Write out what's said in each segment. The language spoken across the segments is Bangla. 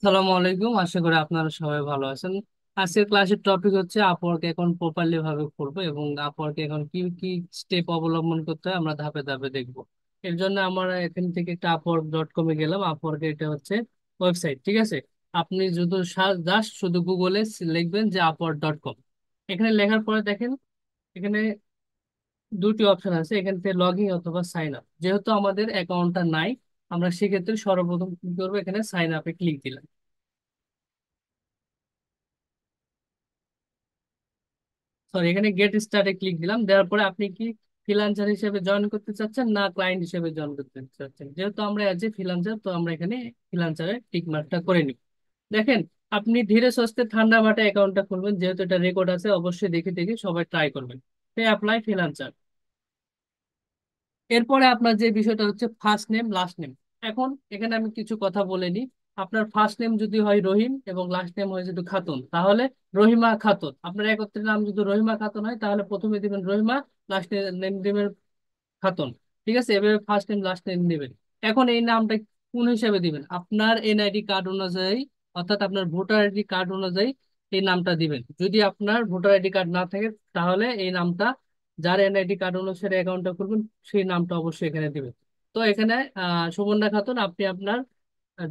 সালামু আলাইকুম, আশা করি আপনারা সবাই ভালো আছেন। আজকের ক্লাসের টপিক হচ্ছে আপওয়ার্ক অ্যাকাউন্ট প্রপারলি ভাবে খুলবো এবং আপওয়ার্ক অ্যাকাউন্ট কি কি স্টেপ অবলম্বন করতে হয় আমরা ধাপে ধাপে দেখবো। এর জন্য আমরা এখান থেকে একটা আপওয়ার্ক.com এ গেলাম। আপওয়ার্ক এটা হচ্ছে ওয়েবসাইট, ঠিক আছে। আপনি যদি জাস্ট শুধু গুগলে লিখবেন যে আপওয়ার্ক.com, এখানে লেখার পরে দেখেন এখানে দুটি অপশন আছে, এখান থেকে লগ ইন অথবা সাইন আপ। যেহেতু আমাদের অ্যাকাউন্টটা নাই, আমরা সেক্ষেত্রে সর্বপ্রথম কি করবো, এখানে সাইন আপে ক্লিক দিলাম। সরি, এখানে গেট স্টার্টে ক্লিক দিলাম। দেওয়ার পরে আপনি কি ফ্রিল্যান্সার হিসেবে জয়েন করতে চাচ্ছেন না ক্লায়েন্ট হিসেবে জয়েন করতে চাচ্ছেন? যেহেতু আমরা অ্যাজ এ ফ্রিল্যান্সার, তো আমরা এখানে ফ্রিল্যান্সারের টিক মার্কটা করে নিব। দেখেন, আপনি ধীরে সুস্থে ঠান্ডা মাথায় অ্যাকাউন্টটা খুলবেন, যেহেতু এটা রেকর্ড আছে, অবশ্যই দেখে দেখে সবাই ট্রাই করবেন। Apply freelancer. এরপরে আপনার যে বিষয়টা হচ্ছে ফার্স্ট নেম লাস্ট নেম। এখন এখানে আমি কিছু কথা বলে নিই। আপনার ফার্স্ট নেম যদি হয় রহিম এবং লাস্ট নেম হয় যদি খাতুন, তাহলে রহিমা খাতুন। আপনার একত্রের নাম যদি রহিমা খাতুন হয়, তাহলে প্রথমে দিবেন রহিমা, লাস্ট নেম দিবেন খাতুন। ঠিক আছে, এভাবে ফার্স্ট নেম লাস্ট নেম দিবেন। এখন এই নামটা কোন হিসাবে দিবেন? আপনার এনআইডি কার্ড অনুযায়ী, অর্থাৎ আপনার ভোটার আইডি কার্ড অনুযায়ী এই নামটা দিবেন। যদি আপনার ভোটার আইডি কার্ড না থাকে, তাহলে এই নামটা, যার এনআইডি কার্ড অনুসারে অ্যাকাউন্টটা করবেন, সেই নামটা অবশ্যই এখানে দিবেন। তো এখানে সুবর্ণা খাতুন, আপনি আপনার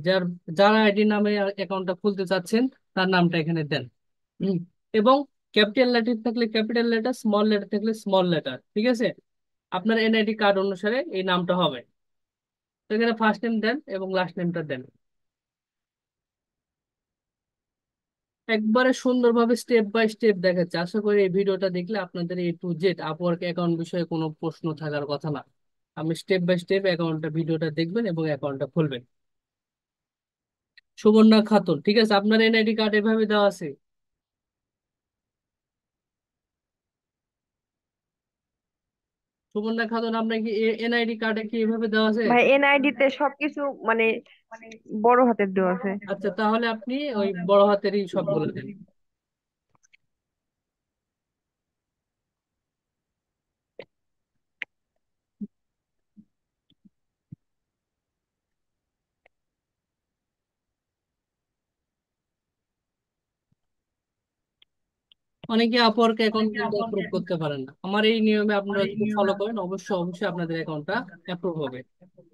যার যার আইডি নামে অ্যাকাউন্টটা খুলতে চাচ্ছেন তার নামটা এখানে দেন। হুম। এবং ক্যাপিটাল লেটার থাকলে ক্যাপিটাল লেটার, স্মল লেটার থাকলে স্মল লেটার, ঠিক আছে। আপনার এনআইডি কার্ড অনুসারে এই নামটা হবে। তো এখানে ফার্স্ট নেম দেন এবং লাস্ট নেমটা দেন। একবারে সুন্দরভাবে স্টেপ বাই স্টেপ দেখাচ্ছে। আশা করি এই ভিডিওটা দেখলে আপনাদের A to Z Upwork account বিষয়ে কোনো প্রশ্ন থাকার কথা না। আপনি স্টেপ বাই স্টেপ অ্যাকাউন্টটা ভিডিওটা দেখবেন এবং অ্যাকাউন্টটা খুলবেন। সুবর্ণা খাতুন, ঠিক আছে, আপনার এনআইডি কার্ড এভাবে দেওয়া আছে। সুবর্ণা খাতুন, আপনার কি এনআইডি কার্ডে কি এভাবে দেওয়া আছে? ভাই এনআইডি তে সবকিছু মানে বড় হাতের দেওয়া আছে। আচ্ছা, তাহলে আপনি ওই বড় হাতেরই সবগুলো দেন। অনেকে আপওয়ার্ক অ্যাকাউন্ট কিন্তু অ্যাপ্রুভ করতে পারেন না। আমার এই নিয়মে আপনারা যদি ফলো করেন, অবশ্যই অবশ্যই আপনাদের অ্যাকাউন্টটা অ্যাপ্রুভ হবে।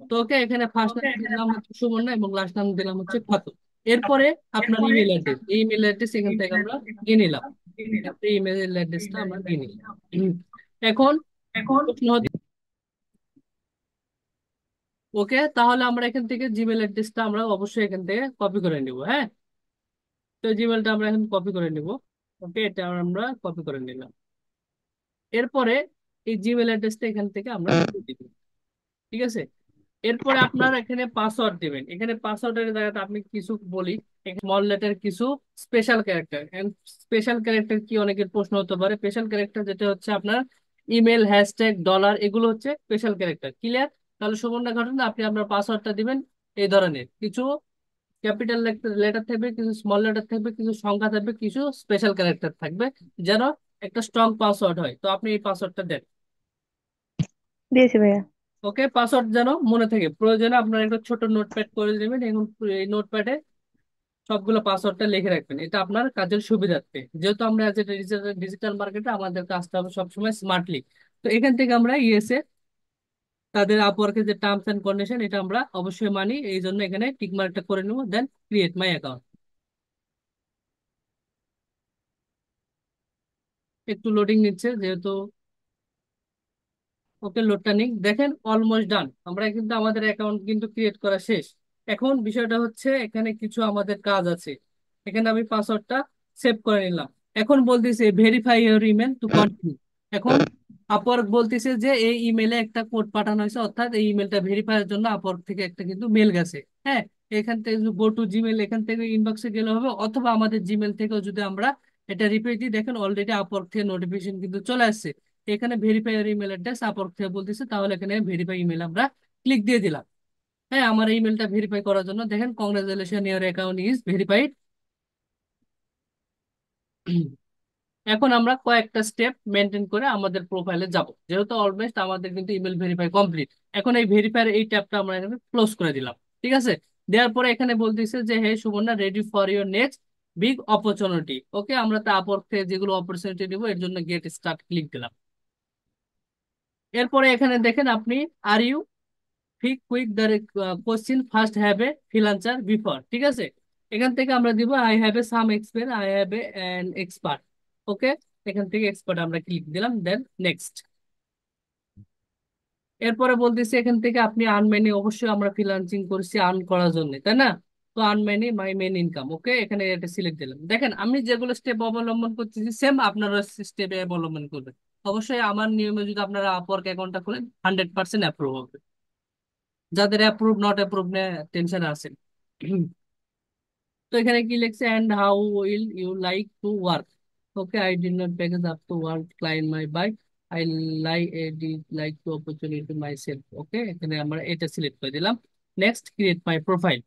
তো ওকে, এখানে ফার্স্ট নাম দিলাম হচ্ছে সুবর্ণা এবং লাস্ট নাম দিলাম হচ্ছে খাতুন। এরপরে আপনার ইমেল অ্যাড্রেস, এই ইমেল অ্যাড্রেস এখান থেকে আমরা নিয়ে নিলাম। এই ইমেল অ্যাড্রেসটা আমরা নিয়ে নিলাম। এখন প্রশ্ন হচ্ছে, ওকে, তাহলে আমরা এখান থেকে জিমেল অ্যাড্রেসটা আমরা অবশ্যই এখান থেকে কপি করে নিব। হ্যাঁ, তো জিমেলটা আমরা এখন কপি করে নিব। ওকে, এটা আমরা কপি করে নিলাম। এরপরে এই জিমেল অ্যাড্রেসটা এখান থেকে আমরা দিয়ে দিব। ঠিক আছে। এরপরে আপনার এখানে পাসওয়ার্ড দিবেন। এখানে পাসওয়ার্ডের জায়গাতে আপনি কিছু বলি, স্মল লেটার কিছু স্পেশাল ক্যারেক্টার। স্পেশাল ক্যারেক্টার কি, অনেকের প্রশ্ন হতে পারে। স্পেশাল ক্যারেক্টার যেটা হচ্ছে আপনার ইমেল, হ্যাশট্যাগ, ডলার, এগুলো হচ্ছে স্পেশাল ক্যারেক্টার। ক্লিয়ার? তাহলে সুবর্ণা ঘটনা, আপনি আপনার পাসওয়ার্ডটা দিবেন এই ধরনের কিছু ক্যাপিটাল লেটার থাকবে, কিছু স্মল লেটার থাকবে, কিছু সংখ্যা থাকবে, কিছু স্পেশাল ক্যারেক্টার থাকবে, যেন একটা স্ট্রং পাসওয়ার্ড হয়। তো আপনি এই পাসওয়ার্ডটা দেন। দিয়েছি ভাইয়া। ওকে, পাসওয়ার্ড যেন মনে থাকে, প্রয়োজনে আপনার একটা ছোট নোটপ্যাড করে নেবেন এবং এই নোটপ্যাডে সবগুলো পাসওয়ার্ডটা লিখে রাখবেন। এটা আপনার কাজের সুবিধার্থে, যেহেতু আমরা আজ ডিজিটাল মার্কেটে আমাদের কাজটা হবে সবসময় স্মার্টলি। তো এখান থেকে আমরা ইএসএ, তাদের আপওয়ার্কের যে টার্মস এন্ড কন্ডিশন, এটা আমরা অবশ্যই মানি। এই জন্য এখানে টিক মার্কটা করে নেবো, দেন ক্রিয়েট মাই অ্যাকাউন্ট। একটু লোডিং নিচ্ছে যেহেতু। ওকে, লোডটা নিক। দেখেন অলমোস্ট ডান, আমরা কিন্তু আমাদের অ্যাকাউন্ট কিন্তু ক্রিয়েট করা শেষ। এখন বিষয়টা হচ্ছে এখানে কিছু আমাদের কাজ আছে। এখানে আমি পাসওয়ার্ডটা সেভ করে নিলাম। এখন বলতেছে verify your email to continue. এখন আপওয়ার্ক বলতেছে যে এই ইমেলে একটা কোড পাঠানো হয়েছে, অর্থাৎ এই ইমেলটা ভেরিফাই এর জন্য আপওয়ার্ক থেকে একটা কিন্তু মেল গেছে। হ্যাঁ, এখান থেকে গো টু জিমেল, এখান থেকে ইনবক্সে গেলে হবে, অথবা আমাদের জিমেল থেকেও যদি আমরা এটা রিপ্লাই দিই, দেখেন অলরেডি আপওয়ার্ক থেকে নোটিফিকেশন কিন্তু চলে আসছে। এখানে ভেরিফাই এর ইমেল অ্যাড্রেস আপওয়ার্ক থেকে বলতেছে, তাহলে এখানে ভেরিফাই ইমেল আমরা ক্লিক দিয়ে দিলাম। হ্যাঁ, আমার ইমেলটা ভেরিফাই করার জন্য দেখেন congratulation your account is verified. এখন আমরা কয়েকটা স্টেপ মেনটেন করে আমাদের প্রোফাইলে যাব, যেহেতু অলমোস্ট আমাদের কিন্তু ইমেল ভেরিফাই কমপ্লিট। এখন এই ভেরিফাই এই ট্যাবটা আমরা এখানে ক্লোজ করে দিলাম। ঠিক আছে। দেওয়ার পরে এখানে বলতেছে যে hey Subarna, ready for your next big opportunity. Okay, আমরা তো আপরকে যেগুলো অপরচুনিটি দিব এর জন্য গেট স্টার্ট ক্লিক দিলাম। এরপরে এখানে দেখেন আপনি, আর ইউ ঠিক quick the question first have a freelancer before, ঠিক আছে। এখান থেকে আমরা দিব I have a some experience, I have a an expert. Okay, এখান থেকে এক্সপার্ট আমরা ক্লিক দিলাম, দেন নেক্সট। এরপরে বলতেছি এখান থেকে আপনি আর্ন মানি, অবশ্যই আমরা ফ্রিল্যান্সিং করছি আর্ন করার জন্য, তাই না? তো আর্ন মানি মাই মেন ইনকাম, ওকে, এখানে এটা সিলেক্ট দিলাম। দেখেন আমি যেগুলো স্টেপ অবলম্বন করতেছি সেম আপনারা স্টেপে অবলম্বন করবেন। অবশ্যই আমার নিয়মে যদি আপনারা আপওয়ার্ক অ্যাকাউন্টটা খুলেন 100% অ্যাপ্রুভ হবে। যাদের অ্যাপ্রুভ নট অ্যাপ্রুভ নিয়ে টেনশন আছেন। তো এখানে কি লিখছে, and how will you like to work. Okay, I did not package up to work client my by, I like to opportunity myself. Okay, এখানে আমরা এটা সিলেক্ট করে দিলাম। Next, create my profile.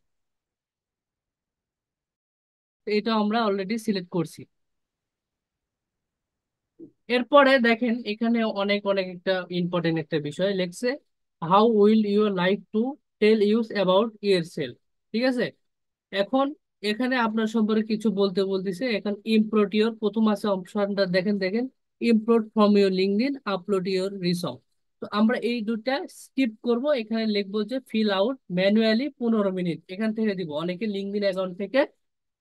এটা আমরা অলরেডি সিলেক্ট করছি। এরপরে দেখেন এখানে অনেক অনেক একটা ইম্পর্টেন্ট একটা বিষয় লিখছে, how will you like to tell us about yourself. ঠিক আছে, এখন এখানে আপনার সম্পর্কে কিছু বলতে বলতেছে। এখন ইম্পোর্ট ইওর, প্রথম আছে অপশনটা দেখেন দেখেন, import from your LinkedIn, upload your resume. তো আমরা এই দুটা স্কিপ করব। এখানে লিখবো যে ফিল আউট ম্যানুয়ালি 15 মিনিট, এখান থেকে দিব। অনেকে লিঙ্কডইন অ্যাকাউন্ট থেকে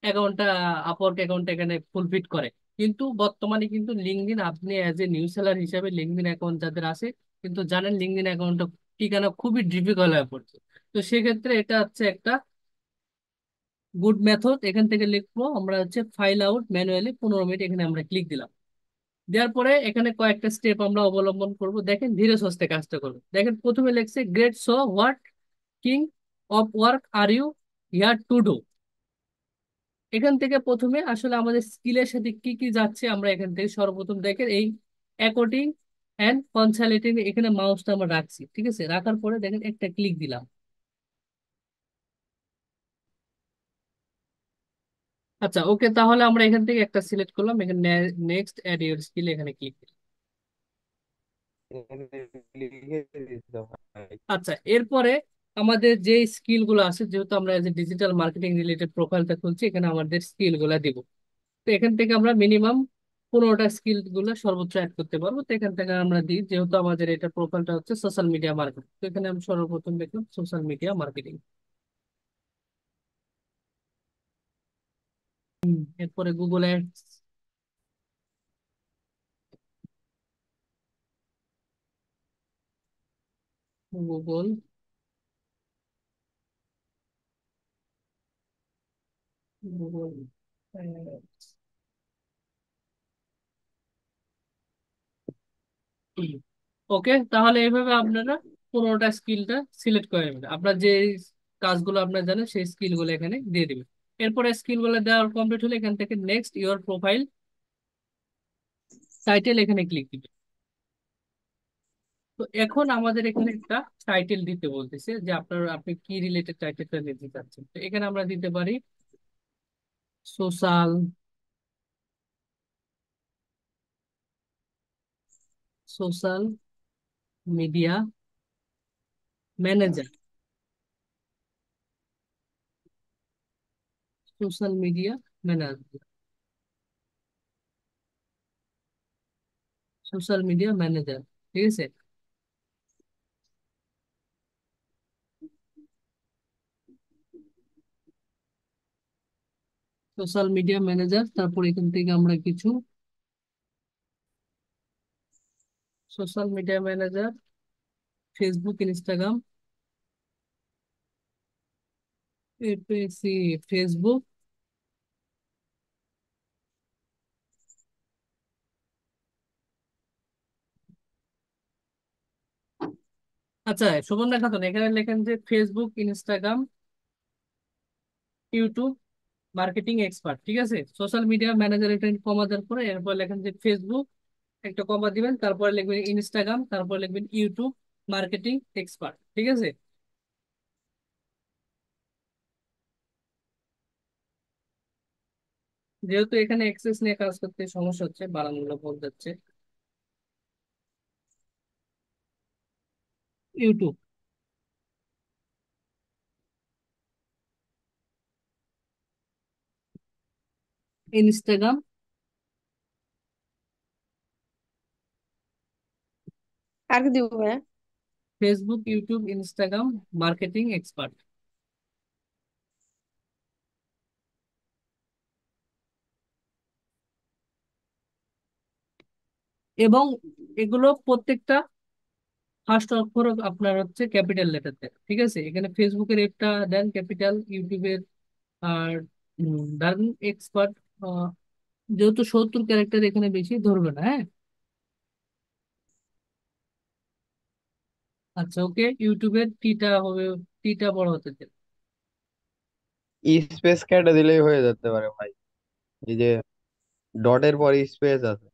অ্যাকাউন্টটা, আপওয়ার্ক অ্যাকাউন্ট এখানে ফুলফিট করে, কিন্তু বর্তমানে কিন্তু লিঙ্কডইন আপনি অ্যাজ এ নিউ সেলার হিসাবে লিঙ্কডইন অ্যাকাউন্ট যাদের আছে, কিন্তু জানেন লিঙ্কডইন অ্যাকাউন্টটা ঠিকানা খুবই ডিফিকাল্ট হয়ে পড়ছে। তো সেক্ষেত্রে এটা হচ্ছে একটা গুড মেথড। এখান থেকে লিখবো আমরা হচ্ছে ফাইল আউট ম্যানুয়ালি 15 মিনিট, এখানে আমরা ক্লিক দিলাম। দেওয়ার পরে এখানে কয়েকটা স্টেপ আমরা অবলম্বন করব। দেখেন ধীরে সুস্থে কাজটা করবো। দেখেন প্রথমে লিখছে great, so what kind of work are you here to do. এখান থেকে প্রথমে আসলে আমাদের স্কিলের সাথে কি কি যাচ্ছে আমরা এখান থেকে সর্বপ্রথম দেখেন এই অ্যাকর্ডিং অ্যান্ড কনসালটেন্ট, এখানে মাউসটা আমরা রাখছি, ঠিক আছে। রাখার পরে দেখেন একটা ক্লিক দিলাম। আচ্ছা, ওকে, তাহলে আমরা এখান থেকে একটা সিলেক্ট করলাম, এখানে নেক্সট অ্যাড ইউর স্কিল, এখানে ক্লিক। লিখে দিতে হয়। আচ্ছা, এরপরে আমাদের যে স্কিল গুলো আছে, যেহেতু আমরা as a digital marketing related প্রোফাইলটা খুলছি, এখানে আমাদের স্কিল গুলা দিব। তো এখান থেকে আমরা মিনিমাম 15টা স্কিল গুলো সর্বোচ্চ অ্যাড করতে পারবো। তো এখান থেকে আমরা দিই, যেহেতু আমাদের এটা প্রোফাইলটা হচ্ছে সোশ্যাল মিডিয়া মার্কেটিং, তো এখানে আমি সর্বপ্রথম দেখলাম সোশ্যাল মিডিয়া মার্কেটিং। এরপরে গুগল অ্যাডস, গুগল গুগল ওকে, তাহলে এইভাবে আপনারা 15টা স্কিলটা সিলেক্ট করে নেবেন। আপনার যে কাজগুলো আপনার জানেন সেই স্কিলগুলো এখানে দিয়ে দিবেন। এরপরে স্কিলগুলো দেওয়ার কমপ্লিট হলে এখান থেকে নেক্সট ইওর প্রোফাইল টাইটেল, এখানে ক্লিক দিবেন। তো এখন আমাদের এখানে একটা টাইটেল দিতে বলতেছে যে আপনি কি রিলেটেড টাইটেলটা দিতে চাচ্ছেন। তো এখানে আমরা দিতে পারি social social media manager, social media manager, social media manager, ঠিক আছে। সোশ্যাল মিডিয়া ম্যানেজার, তারপর এখান থেকে আমরা কিছু social media manager, Facebook Instagram, APC, Facebook. আচ্ছা, সুবর্ণা খাতুন, এখানে লেখেন যে Facebook Instagram YouTube marketing expert, ঠিক আছে। সোশ্যাল মিডিয়া ম্যানেজার, এটা কমা দেওয়ার পরে এরপর লেখেন যে ফেসবুক, একটা কমা দিবেন, তারপরে লিখবেন ইনস্টাগ্রাম, তারপর লিখবেন ইউটিউব মার্কেটিং এক্সপার্ট, ঠিক আছে। যেহেতু এখানে এক্সেস নিয়ে কাজ করতে সমস্যা হচ্ছে, বানানগুলো ভুল যাচ্ছে। ইউটিউব, ইনস্টাগ্রাম, আর কি দিব ভাইয়া? Facebook, YouTube, Instagram marketing expert. এবং এগুলো প্রত্যেকটা ফার্স্ট অক্ষর আপনার হচ্ছে ক্যাপিটাল লেটার দেন, ঠিক আছে? এখানে ফেসবুকের একটা দেন ক্যাপিটাল, ইউটিউবের আর ধরেন এক্সপার্ট, যেহেতু 70 ক্যারেক্টার এখানে বেশি ধরবে না, হ্যাঁ। আচ্ছা, ওকে, ইউটিউবের টিটা হবে, টিটা বড় হতে দেন। স্পেস কেটে দিলেই হয়ে যেতে পারে ভাই। এই যে ডটের পরে স্পেস আছে।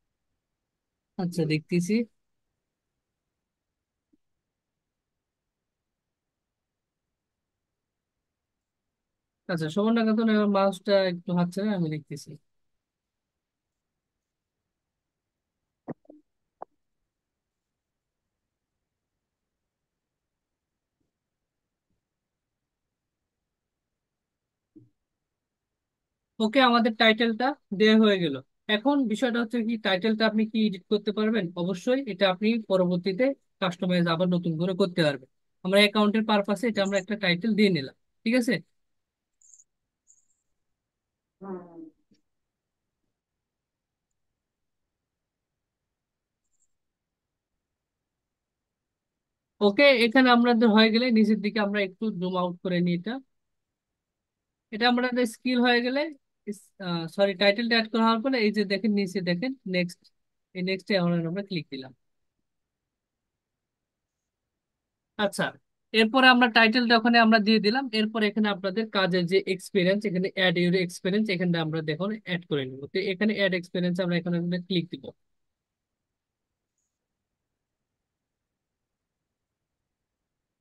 আচ্ছা, দেখতেছি। আচ্ছা, সুবর্ণা খাতুন, এবার মাউসটা একটু হাঁটছে না, আমি দেখতেছি। ওকে, আমাদের টাইটেলটা দেয়া হয়ে গেল। এখন বিষয়টা হচ্ছে কি, টাইটেলটা আপনি কি এডিট করতে পারবেন? অবশ্যই, এটা আপনি পরবর্তীতে কাস্টমাইজ আবার নতুন করে করতে পারবেন। আমরা অ্যাকাউন্টের পারপাসে এটা আমরা একটা টাইটেল দিয়ে নিলাম, ঠিক আছে। ওকে, এখানে আমাদের হয়ে গেলে নিচের দিকে আমরা একটু জুম আউট করে নিই এটা। এটা আমাদের স্কিল হয়ে গেলে, সরি, টাইটেলটা অ্যাড করা হওয়ার পরে এই যে দেখেন নিচে দেখেন নেক্সট, এই নেক্সটে আমরা ক্লিক দিলাম। আচ্ছা, এরপরে আমরা টাইটেলটা ওখানে আমরা দিয়ে দিলাম। এরপরে এখানে আপনাদের কাজের যে এক্সপিরিয়েন্স, এখানে অ্যাড ইউর এক্সপিরিয়েন্স, এখানে আমরা দেখুন অ্যাড করে নিব। তো এখানে অ্যাড এক্সপিরিয়েন্স আমরা এখানে ক্লিক দিব।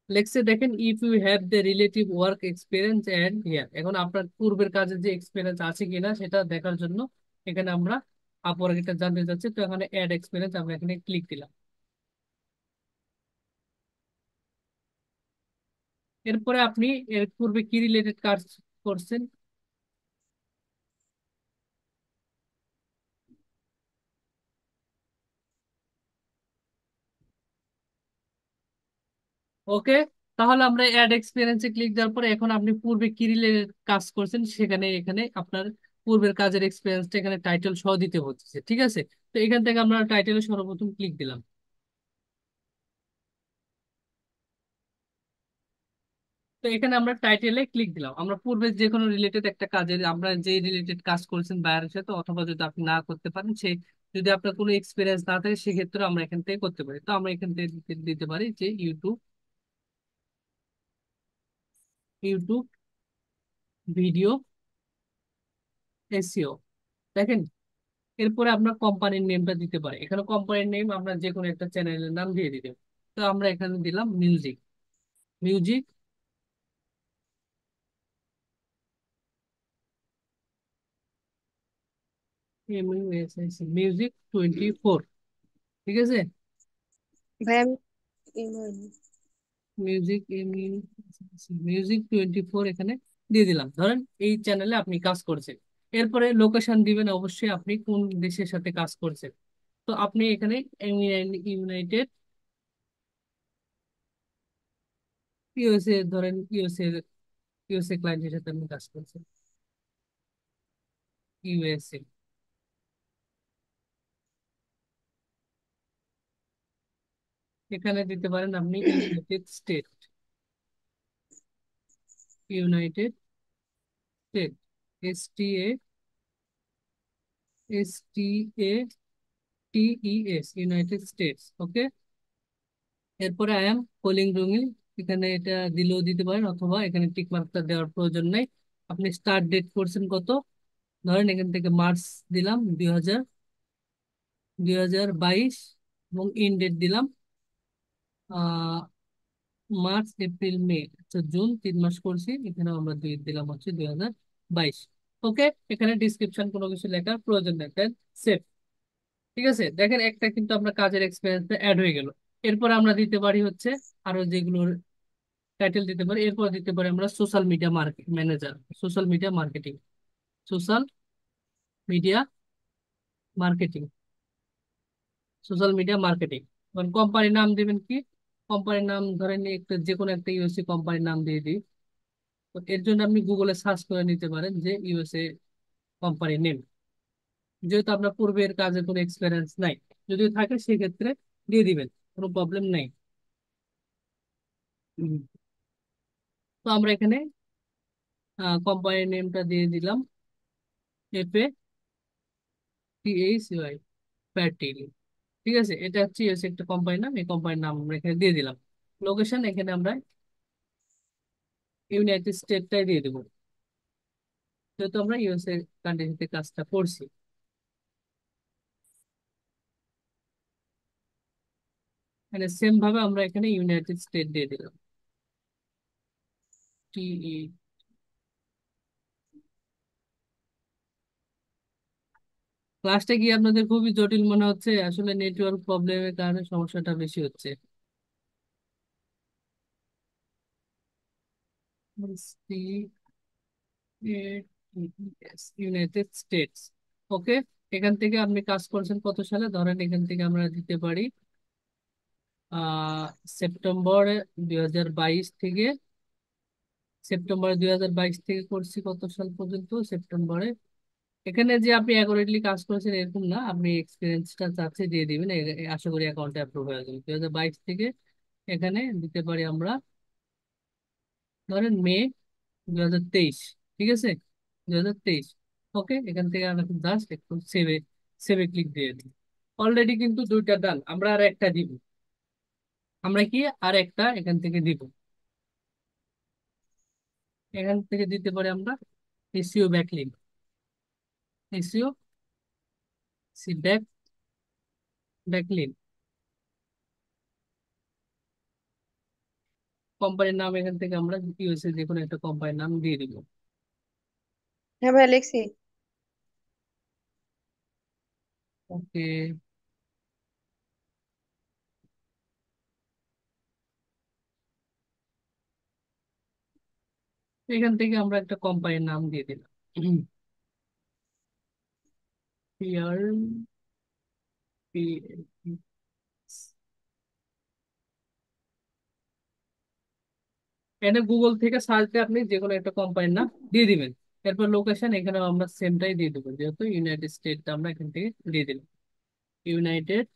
লেক্সে দেখেন if you have the relative work experience and here, এখন আপনার পূর্বের কাজের যে এক্সপিরিয়েন্স আছে কিনা সেটা দেখার জন্য এখানে আমরা আপওয়ার্ক এটা জানতে চাচ্ছি। তো এখানে অ্যাড এক্সপিরিয়েন্স আমরা এখানে ক্লিক দিলাম। এরপরে আপনি এর পূর্বে কি রিলেটেড কাজ করছেন? ওকে, তাহলে আমরা অ্যাড এক্সপিরিয়েন্সে ক্লিক দেওয়ার পরে এখন আপনি পূর্বে কি রিলেটেড কাজ করছেন সেখানে এখানে আপনার পূর্বের কাজের এক্সপিরিয়েন্সটা এখানে টাইটেল সহ দিতে হচ্ছে, ঠিক আছে। তো এখান থেকে আমরা টাইটেলে সর্বপ্রথম ক্লিক দিলাম। তো এখানে আমরা টাইটেলে ক্লিক দিলাম। আমরা পূর্বে যে কোনো রিলেটেড একটা কাজের, আমরা যে রিলেটেড কাজ করেছেন বায়ারের সাথে, অথবা যদি আপনি না করতে পারেন, সে যদি আপনার কোনো এক্সপিরিয়েন্স না থাকে সেক্ষেত্রে আমরা এখান থেকে করতে পারি। তো আমরা এখান থেকে দিতে পারি যে ইউটিউব, ইউটিউব ভিডিও এসইও, দেখেন। এরপরে আপনার কোম্পানির নেমটা দিতে পারে, এখানে কোম্পানির নেম আমরা যে কোনো একটা চ্যানেলের নাম দিয়ে দিতে পারি। তো আমরা এখানে দিলাম মিউজিক, মিউজিক, মিউজিক 24, ঠিক আছে। ভাই আমি email মিউজিক, মিউজিক 24 এখানে দিয়ে দিলাম। ধরেন এই চ্যানেলে আপনি কাজ করছেন। এরপরে লোকেশন দিবেন, অবশ্যই আপনি কোন দেশের সাথে কাজ করছেন। তো আপনি এখানে ইউনাইটেড, ইউএসএ ধরেন, ইউএসএ ক্লায়েন্টের সাথে আপনি কাজ করছেন, ইউএসএ। এখানে দিতে পারেন আপনি United State, United State, S T A T E S, United States, okay. এরপরে আই এম কলিং রুমি, এখানে এটা দিলেও দিতে পারেন, অথবা এখানে টিক মার্কটা দেওয়ার প্রয়োজন নেই। আপনি স্টার্ট ডেট করছেন কত, ধরেন এখান থেকে মার্চ দিলাম 2022, এবং ইন ডেট দিলাম আহ মার্চ, এপ্রিল, মে, আচ্ছা জুন, 3 মাস করছি, এখানে আমরা দিলাম হচ্ছে 2022। ওকে, এখানে ডিসক্রিপশন কোনো কিছু লেখার প্রয়োজন নেই, দেন সেভ। ঠিক আছে, দেখেন একটা কিন্তু আমরা কাজের এক্সপিরিয়েন্স অ্যাড হয়ে গেল। এরপর আমরা দিতে পারি হচ্ছে আরো যেগুলো টাইটেল দিতে পারি। এরপর দিতে পারি আমরা social media market manager, social media marketing, social media marketing, social media marketing. এখন কোম্পানির নাম দিবেন কি? কোম্পানির নাম ধরেন একটা যে কোনো একটা ইউএসএ কোম্পানির নাম দিয়ে দিই। তো এর জন্য আপনি গুগলে সার্চ করে নিতে পারেন যে ইউএসএ কোম্পানি নেম, যেহেতু আপনার পূর্বের কাজে কোনো এক্সপিরিয়েন্স নাই। যদি থাকে সেক্ষেত্রে দিয়ে দিবেন, কোনো প্রবলেম নেই। হুম। তো আমরা এখানে কোম্পানির নেমটা দিয়ে দিলাম, FATHY, ফ্যাটিলি। ঠিক আছে, এটা হচ্ছে ইউএসএ একটা কোম্পানির নাম, এই কোম্পানির নাম আমরা এখানে দিয়ে দিলাম। লোকেশন এখানে আমরা ইউনাইটেড স্টেটটাই দিয়ে দেবো, যেহেতু আমরা ইউএসএ কান্ট্রিতে কাজটা করছি। মানে সেম ভাবে আমরা এখানে ইউনাইটেড স্টেট দিয়ে দিলাম, TE। ক্লাসটা কি আপনাদের খুবই জটিল মনে হচ্ছে? আসলে নেটওয়ার্ক প্রবলেমের কারণে সমস্যাটা বেশি হচ্ছে। United States. ওকে, এখান থেকে আপনি কাজ করছেন কত সালে? ধরেন এখান থেকে আমরা দিতে পারি সেপ্টেম্বর 2022 থেকে, করছি কত সাল পর্যন্ত? সেপ্টেম্বরে। এখানে যে আপনি অ্যাকুরেটলি কাজ করেছেন এরকম না, আপনি এক্সপিরিয়েন্সটা চাচ্ছে দিয়ে দিবেন, আশা করি অ্যাকাউন্টে অ্যাপ্রুভ হয়ে যাবে। 2022 থেকে এখানে দিতে পারি আমরা ধরেন মে 2023। ঠিক আছে, 2023। ওকে, এখান থেকে আমরা জাস্ট একটু সেভে সেভে ক্লিক দিয়ে দিই। অলরেডি কিন্তু দুইটা ডান, আমরা আর একটা দিব। আমরা কি আর একটা এখান থেকে দিব, এখান থেকে দিতে পারি আমরা এসইও ব্যাকলিংক, এসইও সি ব্যাকলিংক। কোম্পানির নাম এখান থেকে আমরা ইউএসএ যে কোনো একটা কোম্পানির নাম দিয়ে দিব। হ্যাঁ ভাই, লিখছি। ওকে, এখান থেকে আমরা একটা কোম্পানির নাম দিয়ে দিলাম, পিয়ার পি। এখানে গুগল থেকে সার্চ দিয়ে আপনি যে কোনো একটা কোম্পানির নাম দিয়ে দিবেন। এরপর লোকেশন এখানে আমরা সেমটাই দিয়ে দেবো, যেহেতু ইউনাইটেড স্টেটটা আমরা এখান থেকে দিয়ে দিলাম। United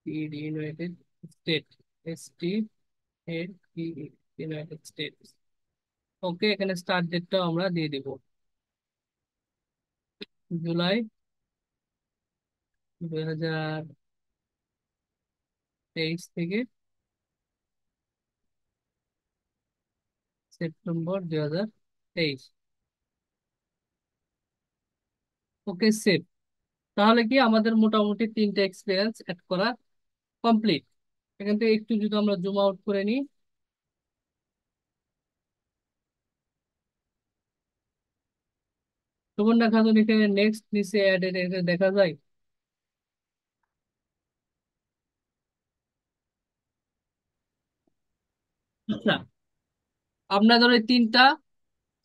United State, ST United State. Okay, এখানে স্টার্ট ডেটটাও আমরা দিয়ে দিব, জুলাই 2023 থেকে সেপ্টেম্বর 2023। ওকে, সেভ। তাহলে কি আমাদের মোটামুটি তিনটা এক্সপিরিয়েন্স অ্যাড করা কমপ্লিট। এখান থেকে একটু যদি আমরা জুম আউট করে নিই, সুবর্ণা খাতুন এখানে নেক্সট নিচে অ্যাডেড দেখা যায়। আচ্ছা, আপনার ধরো এই তিনটা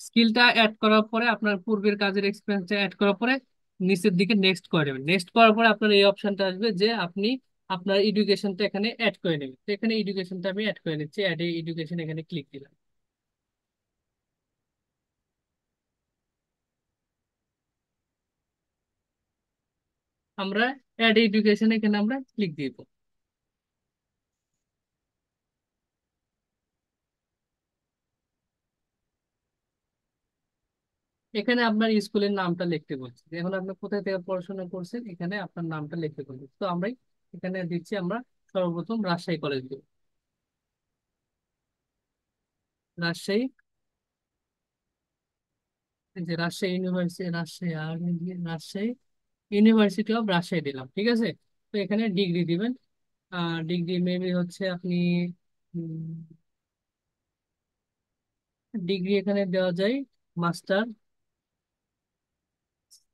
স্কিলটা অ্যাড করার পরে, আপনার পূর্বের কাজের এক্সপিরিয়েন্সটা অ্যাড করার পরে নিচের দিকে নেক্সট করে নেবেন। নেক্সট করার পরে আপনার এই অপশনটা আসবে যে আপনি আপনার এডুকেশনটা এখানে অ্যাড করে নেবেন। তো এখানে এডুকেশনটা আমি অ্যাড করে নিচ্ছি, অ্যাড এডুকেশন এখানে ক্লিক দিলাম। আমরা অ্যাড এডুকেশন এখানে আমরা ক্লিক দিব। এখানে আপনার স্কুলের নামটা লিখতে বলছে, এখন আপনি কোথায় থেকে পড়াশোনা করছেন, এখানে আপনার নামটা লিখতে বলছে। তো আমরাই এখানে দিচ্ছি আমরা সর্বপ্রথম রাজশাহী কলেজ দিব, রাজশাহী। এই যে রাজশাহী ইউনিভার্সিটি, রাজশাহী আর এই যে রাজশাহী ইউনিভার্সিটি অফ রাজশাহী দিলাম। ঠিক আছে, তো এখানে ডিগ্রি দিবেন। ডিগ্রি মেবি হচ্ছে আপনি ডিগ্রি এখানে দেওয়া যায় master,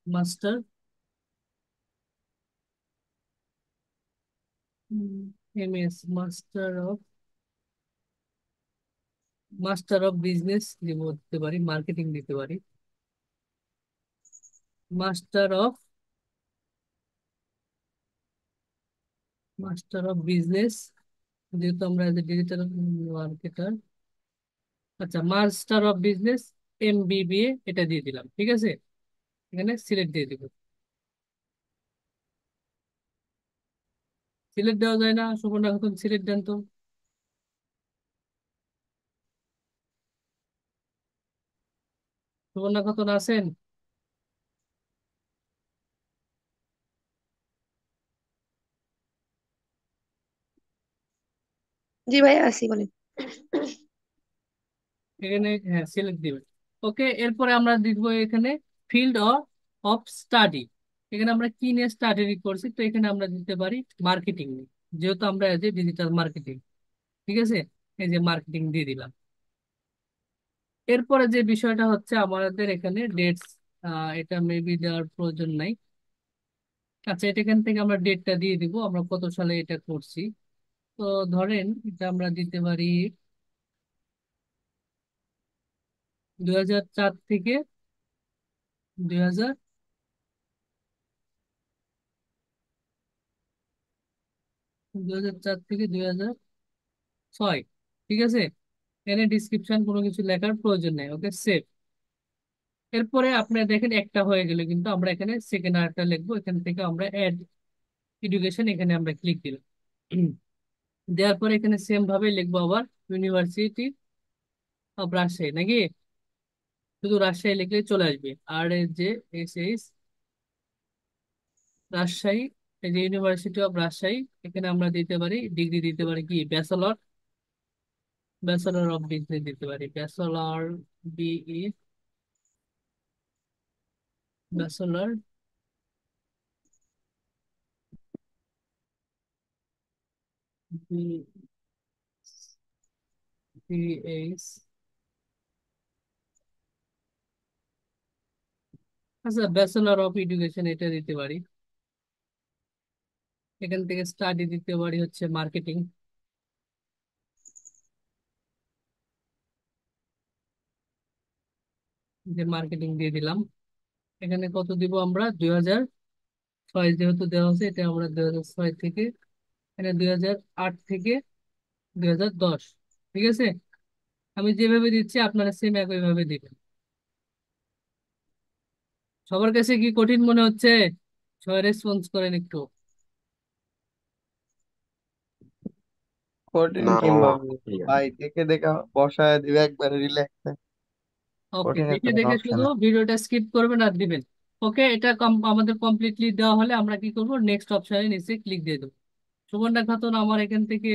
master MS, master of business দিব, দিতে পারি মার্কেটিং দিতে পারি। মাস্টার অফ বিজনেস, যেহেতু আমরা ডিজিটাল মার্কেটার। আচ্ছা, মাস্টার অফ বিজনেস MBBA এটা দিয়ে দিলাম, ঠিক আছে। এখানে সিলেক্ট দিয়ে দিব। সিলেক্ট দেওয়া যায় না, সুবর্ণা খাতুন সিলেক্ট দেন তো। সুবর্ণা খাতুন আছেন? জি ভাই, আসি বলেন। এখানে হ্যাঁ সিলেক্ট দিবেন। ওকে, এরপরে আমরা দিব এখানে ফিল্ড অফ স্টাডি। এখানে আমরা কি নিয়ে স্টাডি করছি, তো এখানে আমরা দিতে পারি মার্কেটিং, যেহেতু আমরা এজ এ ডিজিটাল মার্কেটিং, ঠিক আছে। এই যে মার্কেটিং দিয়ে দিলাম। এরপরে যে বিষয়টা হচ্ছে আমাদের এখানে ডেটস, এটা মেবি দেওয়ার প্রয়োজন নাই। আচ্ছা, এটা এখান থেকে আমরা ডেটটা দিয়ে দিব, আমরা কত সালে এটা করছি। তো ধরেন এটা আমরা দিতে পারি 2004 থেকে 2000, 2004 থেকে 2006, ঠিক আছে। এখানে ডিসক্রিপশন কোনো কিছু লেখার প্রয়োজন নেই। ওকে, সেভ। এরপরে আপনি দেখেন একটা হয়ে গেল, কিন্তু আমরা এখানে সেকেন্ড আরেকটা লিখবো। এখান থেকে আমরা অ্যাড এডুকেশন, এখানে আমরা ক্লিক দিলাম। দেওয়ার পরে এখানে সেম ভাবে লিখবো আবার ইউনিভার্সিটি অফ রাজশাহী, নাকি শুধু রাজশাহী লিখলে চলে আসবে। RSJSH রাজশাহী, এই যে ইউনিভার্সিটি অফ রাজশাহী। এখানে আমরা দিতে পারি ডিগ্রি, দিতে পারি কি ব্যাচেলর অফ বিজনেস দিতে পারি, ব্যাচেলর BE, ব্যাচেলর BCH। আচ্ছা, ব্যাচেলর অফ এডুকেশন এটা দিতে পারি। এখান থেকে স্টাডি দিতে পারি হচ্ছে মার্কেটিং, যে মার্কেটিং দিয়ে দিলাম। এখানে কত দিব আমরা, 2006 যেহেতু দেওয়া আছে, এটা আমরা 2006 থেকে, এখানে 2008 থেকে 2010, ঠিক আছে। আমি যেভাবে দিচ্ছি আপনারা সেম একইভাবে দিবেন। সবার কাছে কি কঠিন মনে হচ্ছে? সবাই রেসপন্স করেন একটু। কঠিন না মামা, কিভাবে ঠিক আছে। ভাই? দেখে দেখে বসায় দিবে একবারে রিল্যাক্সে। ওকে, কঠিনের তো দেখে কোনো দেখে অপশন শুধু নেই। ভিডিওটা স্কিপ করবেন আর দিবেন। ওকে, এটা আমাদের কমপ্লিটলি দেওয়া হলে আমরা কি করব, নেক্সট অপশনে নিচে ক্লিক দিয়ে দেবো। সুবর্ণা খাতুন, আমার এখান থেকে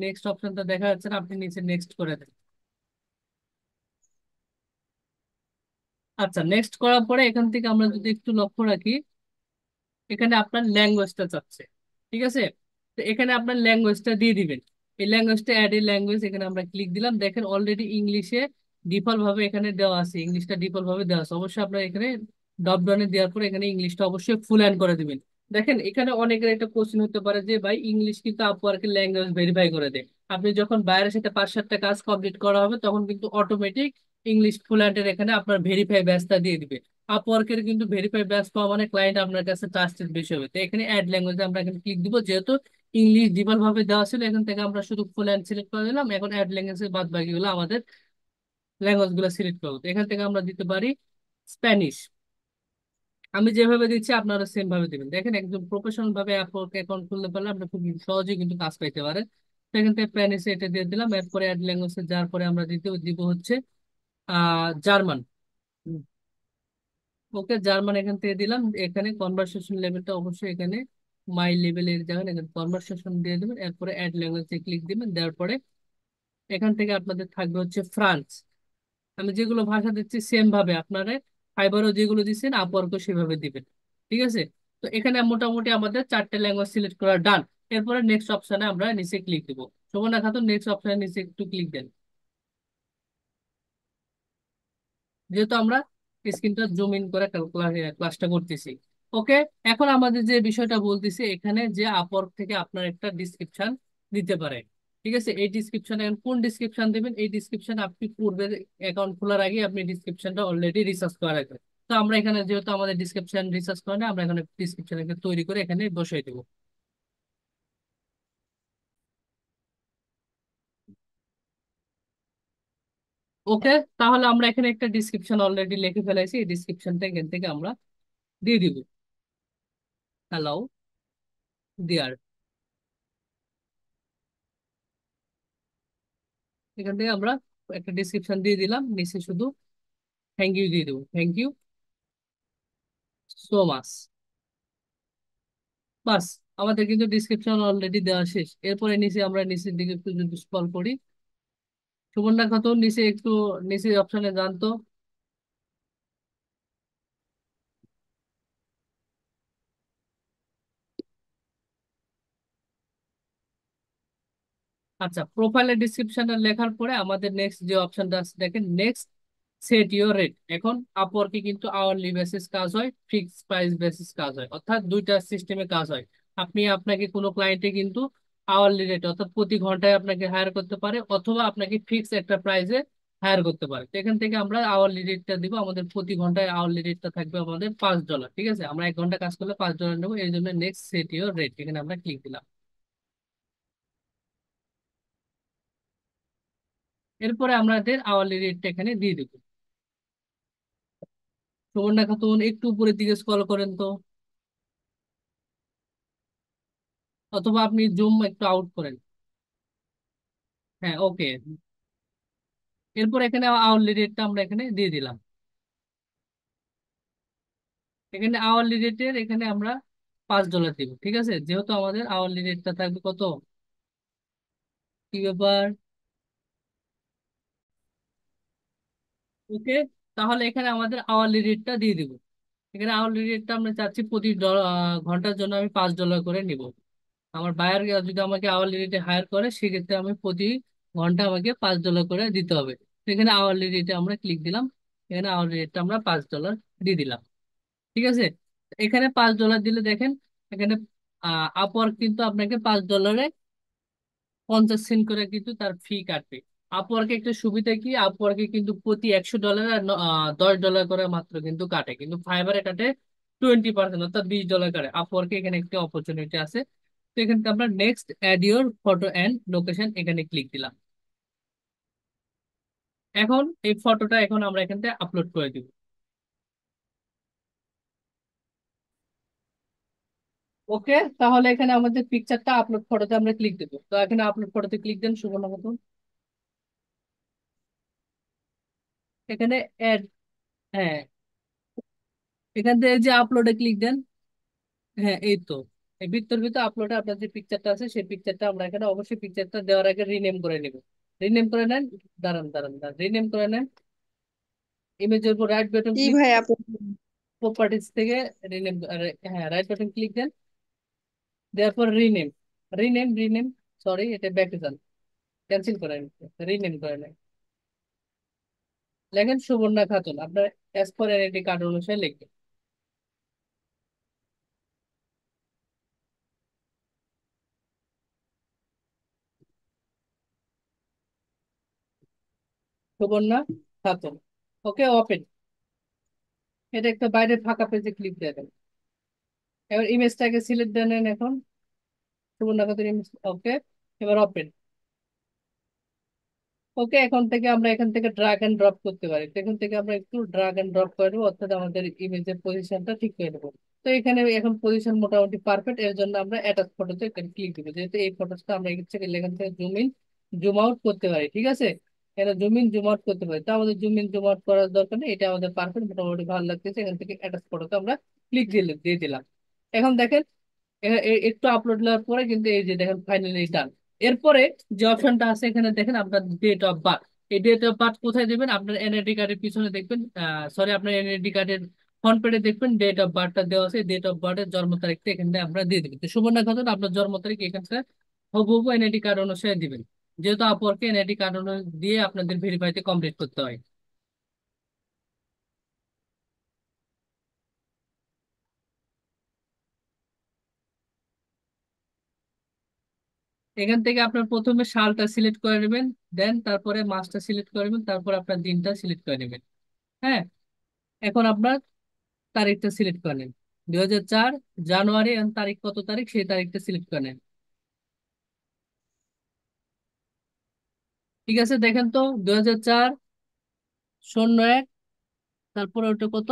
নেক্সট অপশনটা দেখা যাচ্ছে না, আপনি নিচে নেক্সট করে দেন। আচ্ছা, নেক্সট করার পরে এখান থেকে আমরা যদি একটু লক্ষ্য রাখি, এখানে আপনার ল্যাঙ্গুয়েজটা চাচ্ছে, ঠিক আছে। তো এখানে আপনার ল্যাঙ্গুয়েজটা দিয়ে দিবেন। এই ল্যাঙ্গুয়েজটা অ্যাড এ ল্যাঙ্গুয়েজ, এখানে আমরা ক্লিক দিলাম। দেখেন অলরেডি ইংলিশে ডিফল্ট ভাবে এখানে দেওয়া আছে, ইংলিশটা ডিফল্ট ভাবে দেওয়া আছে। অবশ্যই আপনার এখানে ড্রপ ডাউনে দেওয়ার পরে এখানে ইংলিশটা অবশ্যই ফুল হ্যান্ড করে দিবেন। দেখেন এখানে অনেকের একটা কোশ্চেন হতে পারে যে ভাই ইংলিশ কিন্তু আপওয়ার্কের ল্যাঙ্গুয়েজ ভেরিফাই করে দেয়। আপনি যখন বাইরের সাথে 5-7টা কাজ কমপ্লিট করা হবে, তখন কিন্তু অটোমেটিক ইংলিশ ফুল হ্যান্ডের এখানে আপনার ভেরিফাই ব্যাচটা দিয়ে দিবে। আপওয়ার্কের কিন্তু ভেরিফাই ব্যাচ পাওয়া মানে ক্লায়েন্ট আপনার কাছে ট্রাস্টেড বেশি হবে। তো এখানে অ্যাড ল্যাঙ্গুয়েজে আমরা এখানে ক্লিক দিব, যেহেতু ইংলিশ ডিফল্ট ভাবে দেওয়া ছিল, এখান থেকে আমরা শুধু ফুল হ্যান্ড সিলেক্ট করে দিলাম। এখন অ্যাড ল্যাঙ্গুয়েজের বাদ বাকিগুলো আমাদের ল্যাঙ্গুয়েজ গুলো সিলেক্ট করবো। তো এখান থেকে আমরা দিতে পারি স্প্যানিশ। আমি যেভাবে দিচ্ছি আপনারা সেম ভাবে দিবেন। দেখেন একদম প্রফেশনাল ভাবে আপওয়ার্ক অ্যাকাউন্ট খুলতে পারলে আমরা খুব সহজেই কিন্তু কাজ পাইতে পারে। তো এখান থেকে স্প্যানিশে এটা দিয়ে দিলাম। এরপরে অ্যাড ল্যাঙ্গুয়েজে যাওয়ার পরে আমরা দিব হচ্ছে জার্মান। ওকে, জার্মান এখান থেকে দিলাম। এখানে কনভারসেশন লেভেলটা অবশ্যই এখানে মাই লেভেলের জায়গায় এখানে কনভারসেশন দিয়ে দেবেন। এরপরে অ্যাড ল্যাঙ্গুয়েজে ক্লিক দিবেন। দেওয়ার পরে এখান থেকে আপনাদের থাকবে হচ্ছে ফ্রান্স। আমি যেগুলো ভাষা দিচ্ছি সেম ভাবে আপনারা ফাইবারও যেগুলো দিচ্ছেন আপওয়ার্কও সেভাবে দিবেন, ঠিক আছে। তো এখানে মোটামুটি আমাদের 4টে ল্যাঙ্গুয়েজ সিলেক্ট করা ডান। এরপরে নেক্সট অপশনে আমরা নিচে ক্লিক দিব। সুবর্ণা খাতুন, নেক্সট অপশনে নিচে একটু ক্লিক দেন, যেহেতু আমরা স্ক্রিনটা জুম ইন করে ক্লাসটা করতেছি। ওকে, এখন আমাদের যে বিষয়টা বলতেছি, এখানে যে আপওয়ার্ক থেকে আপনার একটা ডিসক্রিপশন দিতে পারে, ঠিক আছে। এই ডিসক্রিপশন এখন কোন ডিসক্রিপশন দিবেন, এই ডিসক্রিপশন আপনি পূর্বের অ্যাকাউন্ট খোলার আগে আপনি ডিসক্রিপশনটা অলরেডি রিসার্চ করে রাখবেন। তো আমরা এখানে যেহেতু আমাদের ডিসক্রিপশন রিসার্চ করে না, আমরা এখানে ডিসক্রিপশন তৈরি করে এখানে বসিয়ে দেবো। ওকে, তাহলে আমরা এখানে একটা ডিসক্রিপশন অলরেডি লিখে ফেলেছি, এই ডিসক্রিপশনটা এখান থেকে আমরা দিয়ে দিব। হ্যালো ডিয়ার, এখান থেকে আমরা একটা ডিসক্রিপশন দিয়ে দিলাম, নিচে শুধু থ্যাংক ইউ দিয়ে দেবো, থ্যাংক ইউ সো মাচ। বাস, আমাদের কিন্তু ডিসক্রিপশন অলরেডি দেওয়া শেষ। এরপরে নিচে আমরা নিচের দিকে একটু যদি স্ক্রল করি, সুবর্ণা খাতুন নিচে একটু নিচে অপশনে যান তো। আচ্ছা, প্রোফাইলের ডিসক্রিপশনে লেখার পরে আমাদের নেক্সট যে অপশনটা আছে দেখেন, নেক্সট সেট ইউর রেট। এখন আপওয়ার্কে কিন্তু আওয়ারলি বেসিস কাজ হয়, ফিক্সড প্রাইস বেসিস কাজ হয়, অর্থাৎ দুইটা সিস্টেমে কাজ হয়। আপনাকে কোনো ক্লায়েন্টে কিন্তু আওয়ারলি রেট অর্থাৎ প্রতি ঘন্টায় আপনাকে হায়ার করতে পারে, অথবা আপনাকে ফিক্স একটা প্রাইসে হায়ার করতে পারে। তো এখান থেকে আমরা আওয়ারলি রেটটা দিব, আমাদের প্রতি ঘন্টায় আওয়ারলি রেটটা থাকবে আমাদের $5। ঠিক আছে, আমরা 1 ঘন্টা কাজ করলে $5 নেবো, এই জন্য নেক্সট সেট ইউর রেট এখানে আমরা ক্লিক দিলাম। এরপরে আমাদের আওয়ারলি রেটটা এখানে দিয়ে দেবো। সুবর্ণা খাতুন একটু উপরের দিকে স্ক্রল করেন তো, অথবা আপনি জুম একটু আউট করেন। হ্যাঁ, ওকে। এরপর এখানে আওয়ারলি রেটটা আমরা এখানে দিয়ে দিলাম। এখানে আওয়ারলি রেটের এখানে আমরা $5 দিব। ঠিক আছে, যেহেতু আমাদের আওয়ারলি রেটটা থাকবে কত, কি ব্যাপার, ওকে। তাহলে এখানে আমাদের আওয়ারলি রেটটা দিয়ে দিব। এখানে আওয়ারলি রেটটা আমরা চাচ্ছি প্রতি ঘন্টার জন্য আমি $5 করে নিব। আমার বায়ার যদি আমাকে আওয়ারলি রেটে হায়ার করে, সেক্ষেত্রে আমি প্রতি ঘন্টা আমাকে $5 করে দিতে হবে। তো এখানে আওয়ারলি রেটে আমরা ক্লিক দিলাম, এখানে আওয়ারলি রেটটা আমরা $5 দিয়ে দিলাম। ঠিক আছে, এখানে $5 দিলে দেখেন, এখানে আপওয়ার্ক কিন্তু আপনাকে $5 50 সেন্ট করে কিন্তু তার ফি কাটবে। আপওয়ার্কে একটা সুবিধা কি, আপওয়ার্কে কিন্তু প্রতি $100 আর $10 করে মাত্র কিন্তু কাটে, কিন্তু ফাইবারে কাটে 20%, অর্থাৎ $20 কাটে। আপওয়ার্কে এখানে একটা অপরচুনিটি আছে। তো এখানে আমরা next add your photo and location এখানে ক্লিক দিলাম। এখন এই ফটোটা এখন আমরা এখান থেকে আপলোড করে দিব। ওকে, তাহলে এখানে আমাদের পিকচারটা আপলোড ফটোতে আমরা ক্লিক দেবো। তো এখানে আপলোড ফটোতে ক্লিক দেন সুবর্ণা মতন, এখানে অ্যাড, হ্যাঁ, এখান থেকে যে আপলোডে ক্লিক দেন। হ্যাঁ, এই তো, এই ভিতর ভিতর আপলোডে আপনার যে পিকচারটা আছে সেই পিকচারটা আমরা এখানে অবশ্যই পিকচারটা দেওয়ার আগে রিনেম করে নিব। রিনেম করে নেন, দাঁড়ান দাঁড়ান দাঁড়ান, রিনেম করে নেন। ইমেজের উপর রাইট বাটন কি ক্লিক ভাই করে আপু? প্রপার্টিজ থেকে রিনেম, হ্যাঁ রাইট বাটন ক্লিক দেন, দেওয়ার পর রিনেম, রিনেম, সরি এটা ব্যাকে যান, ক্যান্সেল করেন, রিনেম করে নেন। লেখেন সুবর্ণা খাতুন, আপনার অ্যাজ পার এনআইডি কার্ড অনুসারে লিখবেন সুবর্ণা খাতুন। ওকে, ওপেন। এটা একটা বাইরে ফাঁকা পেজে ক্লিক দেবেন। এবার ইমেজটাকে সিলেক্ট দেন এখন, সুবর্ণা খাতুন ইমেজ, ওকে। এবার ওপেন। ওকে, এখন থেকে আমরা এখান থেকে ড্রাগ এন্ড ড্রপ করতে পারি। তো এখান থেকে আমরা একটু ড্রাগ এন্ড ড্রপ করে দেবো, অর্থাৎ আমাদের ইমেজের পজিশনটা ঠিক করে দেবো। তো এখানে এখন পজিশন মোটামুটি পারফেক্ট, এর জন্য আমরা অ্যাটাচ ফটোতে ক্লিক দিব, যেহেতু এই ফটোটা আমরা এখান থেকে জুম ইন জুম আউট করতে পারি। ঠিক আছে, এটা জুম ইন জুম আউট করতে পারি, তো আমাদের জুম ইন জুম আউট করার দরকার নেই, এটা আমাদের পারফেক্ট মোটামুটি ভালো লাগতেছে। এখান থেকে অ্যাটাচ ফটোতে আমরা ক্লিক দিয়ে দিলাম। এখন দেখেন, একটু আপলোড নেওয়ার পরে কিন্তু এই যে দেখেন ফাইনালি ডান। এরপরে যে অপশনটা আছে এখানে দেখেন আপনার ডেট অফ বার্থ, এই ডেট অফ বার্থ কোথায় দেবেন, আপনার এনআইডি কার্ডের পিছনে দেখবেন, সরি আপনার এনআইডি কার্ডের ফ্রন্ট পেজে দেখবেন ডেট অফ বার্থটা দেওয়া আছে, ডেট অফ বার্থের জন্ম তারিখটা এখানে আমরা দিয়ে দেবেন। তো সুবর্ণা খাতুন আপনার জন্ম তারিখ এখানটা হুবহু এনআইডি কার্ড অনুসারে দিবেন, যেহেতু আপওয়ার্কে এনআইডি কার্ড দিয়ে আপনাদের ভেরিফাইতে কমপ্লিট করতে হয়। এখান থেকে আপনার প্রথমে সালটা সিলেক্ট করে নেবেন, দেন তারপরে মাসটা সিলেক্ট করে নেবেন, তারপর আপনার দিনটা সিলেক্ট করে নেবেন। হ্যাঁ, এখন আপনার তারিখটা সিলেক্ট করে নেন। 2004 জানুয়ারি, এবং তারিখ কত তারিখ সেই তারিখটা সিলেক্ট করে নেন। ঠিক আছে, দেখেন তো 2004-01, তারপরে ওটা কত,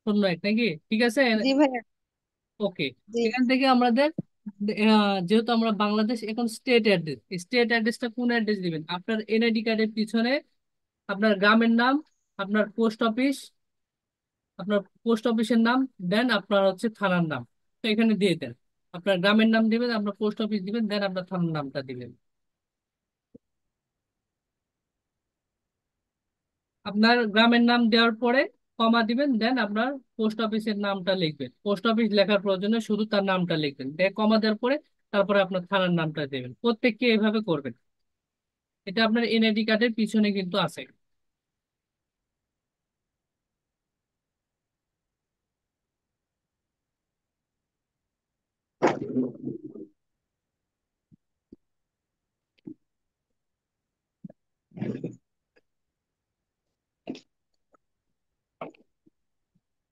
01 নাকি? ঠিক আছে। জি ভাইয়া। ওকে। জি। এখান থেকে আমাদের যেহেতু আমরা বাংলাদেশ, এখন স্টেট অ্যাড্রেস, স্টেট অ্যাড্রেসটা কোন অ্যাড্রেস দিবেন? আপনার এনআইডি কার্ডের পিছনে আপনার গ্রামের নাম, আপনার পোস্ট অফিস, আপনার পোস্ট অফিসের নাম, দেন আপনার হচ্ছে থানার নাম। তো এখানে দিয়ে দেন, আপনার গ্রামের নাম দিবেন, আপনার পোস্ট অফিস দিবেন, দেন আপনার থানার নামটা দিবেন। আপনার গ্রামের নাম দেওয়ার পরে কমা দিবেন, দেন আপনার পোস্ট অফিসের নামটা লিখবেন। পোস্ট অফিস লেখার প্রয়োজনে শুধু তার নামটা লিখবেন, দিয়ে কমা দেওয়ার পরে তারপরে আপনার থানার নামটা দেবেন। প্রত্যেককে এভাবে করবেন। এটা আপনার এনআইডি কার্ডের পিছনে কিন্তু আছে।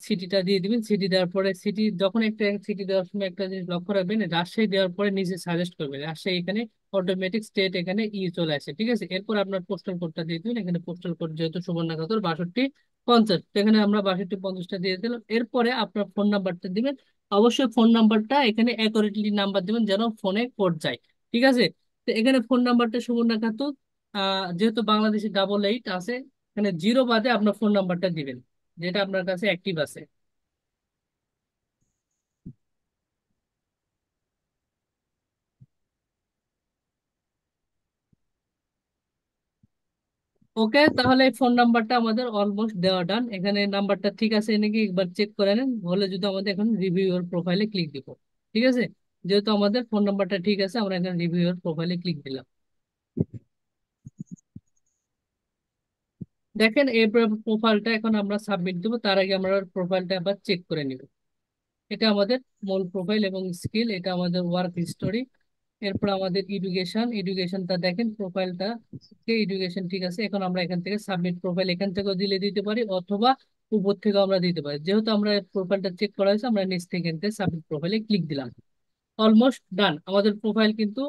সিটিটা দিয়ে দিবেন। সিটি দেওয়ার পরে, সিটি যখন একটা সিটি দেওয়ার সময় একটা জিনিস লক্ষ্য রাখবেন, রাজশাহী দেওয়ার পরে নিচে সাজেস্ট করবেন রাজশাহী, এখানে অটোমেটিক স্টেট এখানে চলে আসে। ঠিক আছে, এরপর আপনার পোস্টাল কোডটা দিয়ে দিবেন। এখানে পোস্টাল কোড যেহেতু সুবর্ণাখাতুর 6250, তো এখানে আমরা 6250টা দিয়ে দিলাম। এরপরে আপনার ফোন নাম্বারটা দিবেন। অবশ্যই ফোন নাম্বারটা এখানে অ্যাকুরেটলি নাম্বার দিবেন, যেন ফোনে কোড যায়। ঠিক আছে, তো এখানে ফোন নাম্বারটা সুবর্ণাখাতুর, যেহেতু বাংলাদেশে 88 আছে, এখানে জিরো বাদে আপনার ফোন নাম্বারটা দিবেন যেটা আপনার কাছে অ্যাক্টিভ আছে। ওকে, তাহলে এই ফোন নাম্বারটা আমাদের অলমোস্ট দেওয়া ডান। এখানে নাম্বারটা ঠিক আছে নাকি একবার চেক করে নেন, হলে যদি আমাদের এখন রিভিউ ইওর প্রোফাইলে ক্লিক দিব। ঠিক আছে, যেহেতু আমাদের ফোন নাম্বারটা ঠিক আছে, আমরা এখানে রিভিউ ইওর প্রোফাইলে ক্লিক দিলাম। দেখেন এই প্রোফাইলটা এখন আমরা সাবমিট দেবো, তার আগে আমরা প্রোফাইলটা আবার চেক করে নিব। এটা আমাদের মূল প্রোফাইল এবং স্কিল, এটা আমাদের ওয়ার্ক হিস্টোরি। এরপর আমাদের এডুকেশন, এডুকেশনটা দেখেন প্রোফাইলটা, এডুকেশন ঠিক আছে। এখন আমরা এখান থেকে সাবমিট প্রোফাইল এখান থেকেও দিতে পারি, অথবা উপর থেকেও আমরা দিতে পারি। যেহেতু আমরা প্রোফাইলটা চেক করা হয়েছে, আমরা নিচ থেকে সাবমিট প্রোফাইলে ক্লিক দিলাম। অলমোস্ট ডান, আমাদের প্রোফাইল কিন্তু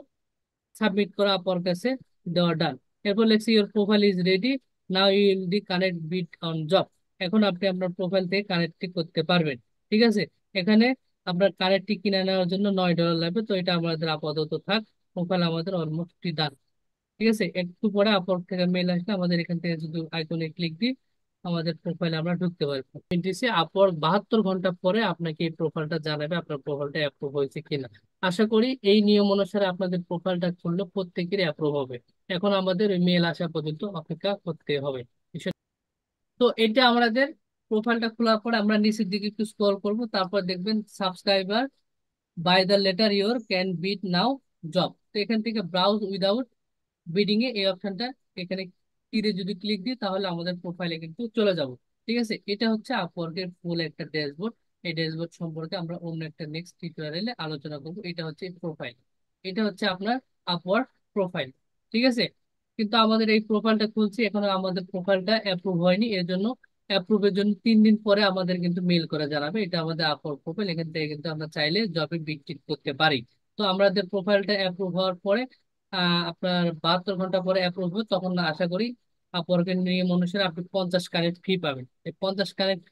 সাবমিট করা আপর কাছে দেওয়া ডান। এরপর লেখছি your profile is ready, now you will be connect bid on job. এখন আপনি আপনার প্রোফাইল থেকে কানেক্ট করতে পারবেন। ঠিক আছে, এখানে আপনার কানেক্টটি কিনে নেওয়ার জন্য $9 লাগবে, তো এটা আমাদের আপাতত থাক। প্রোফাইল আমাদের অলমোস্ট ডান। ঠিক আছে, একটু পরে আপওয়ার্ক থেকে মেল আসলে আমাদের এখান থেকে যদি আইকনে ক্লিক দিই, আমাদের প্রোফাইলে আমরা ঢুকতে পারবো। ইন্টিসে আপওয়ার্ক 72 ঘন্টা পরে আপনাকে এই প্রোফাইলটা জানাবে আপনার প্রোফাইলটা অ্যাপ্রুভ হয়েছে কিনা। আশা করি এই নিয়ম অনুসারে আপনাদের প্রোফাইলটা খুললে প্রত্যেকেরই অ্যাপ্রুভ হবে। এখন আমাদের ওই মেল আসা পর্যন্ত অপেক্ষা করতে হবে। তো এটা আমাদের প্রোফাইলটা খোলার পরে আমরা নিচের দিকে একটু স্ক্রল করব, তারপর দেখবেন subscriber by the letter your can beat now job. তো এখান থেকে ব্রাউজ উইদাউট বিডিং এ এই অপশনটা, এখানে তীরে যদি ক্লিক দিই তাহলে আমাদের প্রোফাইলে কিন্তু চলে যাব। ঠিক আছে, এটা হচ্ছে আপওয়ার্কের ফুল একটা ড্যাশবোর্ড। এই ড্যাশবোর্ড সম্পর্কে আমরা অন্য একটা নেক্সট টিউটোরিয়ালে আলোচনা করব। এটা হচ্ছে প্রোফাইল, এটা হচ্ছে আপনার আপওয়ার্ক প্রোফাইল। ঠিক আছে, কিন্তু আমাদের এই প্রোফাইলটা খুলছি, এখনো আমাদের প্রোফাইলটা অ্যাপ্রুভ হয়নি। এর জন্য অ্যাপ্রুভের জন্য 3 দিন পরে আমাদের কিন্তু মেল করে জানাবে। এটা আমাদের আপওয়ার্ক প্রোফাইল, এখান থেকে কিন্তু আমরা চাইলে জবে বিক্রি করতে পারি। তো আমাদের প্রোফাইলটা অ্যাপ্রুভ হওয়ার পরে আপনার 72 ঘন্টা পরে অ্যাপ্রুভ হবে, তখন আশা করি আপওয়ার্কের নিয়ম অনুসারে আপনি 50 কানেক্ট ফি পাবেন। এই 50 কানেক্ট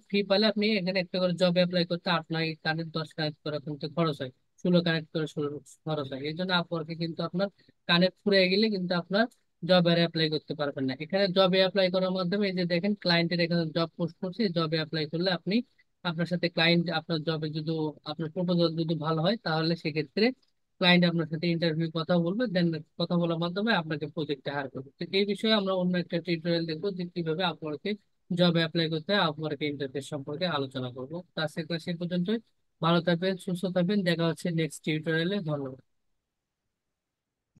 ফি পেলে আপনি এখানে একটা করে জব অ্যাপ্লাই করতে আপনার কানেক্ট 10 কানেক্ট করে কিন্তু খরচ হয়, 16 কানেক্ট করে 16 খরচ হয়। এই জন্য আপওয়ার্কে কিন্তু আপনার কানেক্ট ফুরিয়ে গেলে কিন্তু আপনার জবে অ্যাপ্লাই করতে পারবেন না। এখানে জবে অ্যাপ্লাই করার মাধ্যমে এই যে দেখেন ক্লায়েন্টের এখানে জব পোস্ট করছে, জবে অ্যাপ্লাই করলে আপনি আপনার সাথে ক্লায়েন্ট আপনার জবে যদি আপনার প্রপোজাল যদি ভালো হয়, তাহলে সেক্ষেত্রে ক্লায়েন্ট আপনার সাথে ইন্টারভিউ কথা বলবে, দেন কথা বলার মাধ্যমে আপনাকে প্রজেক্টে হায়ার করবে। তো এই বিষয়ে আমরা অন্য একটা টিউটোরিয়াল দেখবো যে কিভাবে আপনাকে জবে অ্যাপ্লাই করতে হয়, আপনাকে ইন্টারভিউ সম্পর্কে আলোচনা করবো। তো আজকে ক্লাস এই পর্যন্তই। ভালো থাকবেন, সুস্থ থাকবেন, দেখা হচ্ছে নেক্সট টিউটোরিয়ালে। ধন্যবাদ।